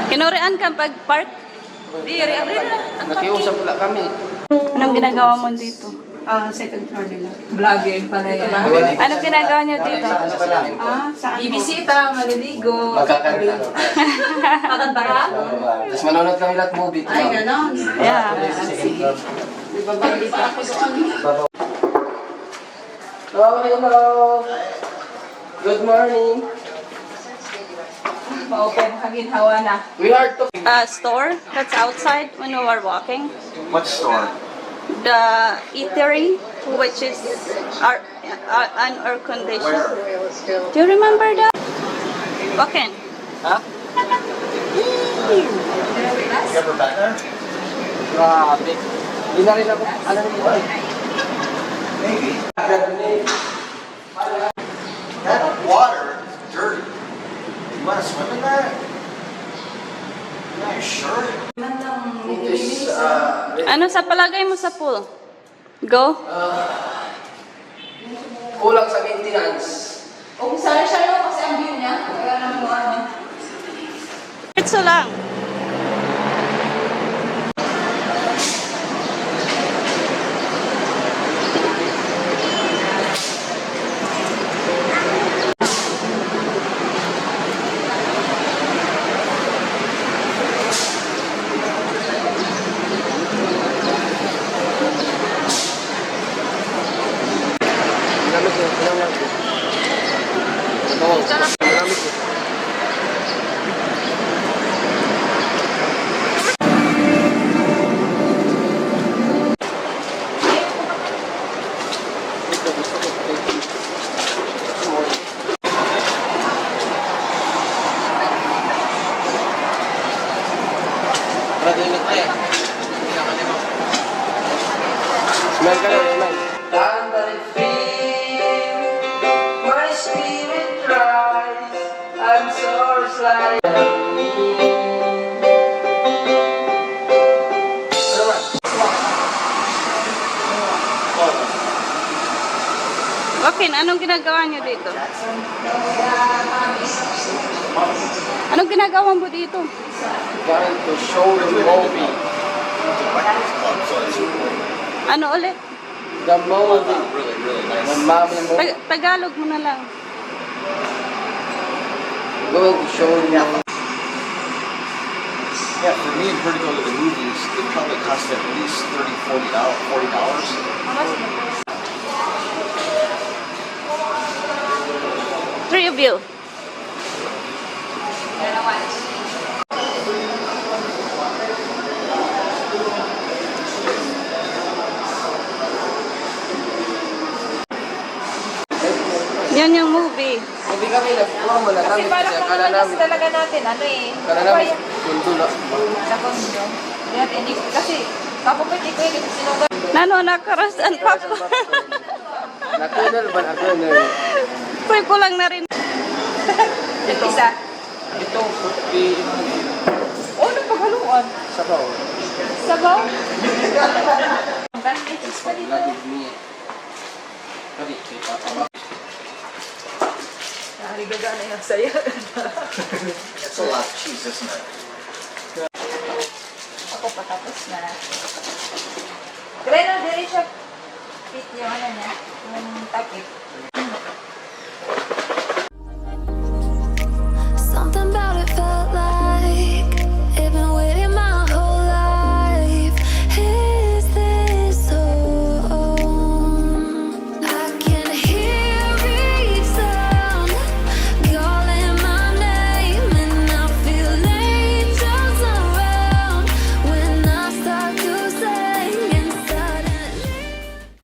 Kinurian ka pag-park? Di, nakiusap pala kami. Anong ginagawa mo dito? Second floor nila. Vlogger pala yan. Anong ginagawa niyo dito? Saan? Ibisita, maliligo. Magkakanta. Kakanta ka? Tapos manonood kami lahat movie. Ay, gano'n. Yeah. Sige. Ibabalik pa ako doon. Hello. Good morning. Ma-open kaginhawa na. We are to... Store that's outside when we were walking. What store? The eatery, which is an air condition. Do you remember that? Okay. Ha? You ever been there? Grabe. Hindi na rin ako. Ano rin ito? Maybe. That water is dirty. You want to swim in that? Are you sure? This, Ano sa palagay mo sa pool? Go? kulang sa maintenance. O kung sana siya lang kasi ang view niya. Kaya naman mo ano. Ito lang. Malamig yun. Malamig yun. Malamig yun. Smell ka lang, smell. Down by the field, my spirit rise. I'm so slide. Okay, anong ginagawa niyo dito? Anong ginagawa mo dito? Going to show the movie. Ano ulit? The movie. When mommy and mommy Tagalog mo na lang. going to show the movie. Yeah, for me and her to go to the movies, it probably cost at least $40. Three of you. Yan yung movie. Hindi kami nag-forma na Kasi kami balak kasi naman akala kasi namin. talaga natin, ano eh. Akala namin, sundo na. Sa kondo. Hindi, kasi kapupit ito eh, kasi sinugat. Nano, nakarasan pa ko. Nakunal ba? Nakunal. Pwede ko lang na rin. Isa. Ito, puti. Oh, ano paghaluan? Sabaw. Sabaw? Ang bandits pa dito. Lagig niya. Kali, kay Papa. Nakaligaga na yung saya. It's a lot of cheese, isn't it? Ako patapos na. Kaya na, dire siya fit yung ano niya, yung takip.